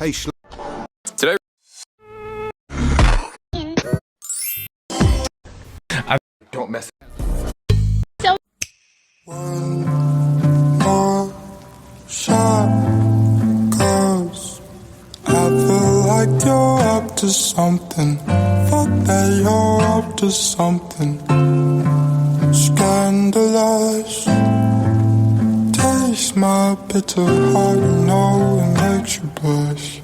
Hey, Today, don't mess. One more shot, 'cause I feel like you're up to something. Fuck that, you're up to something. Scandalized. Taste my bitter heart, you know it makes you blush.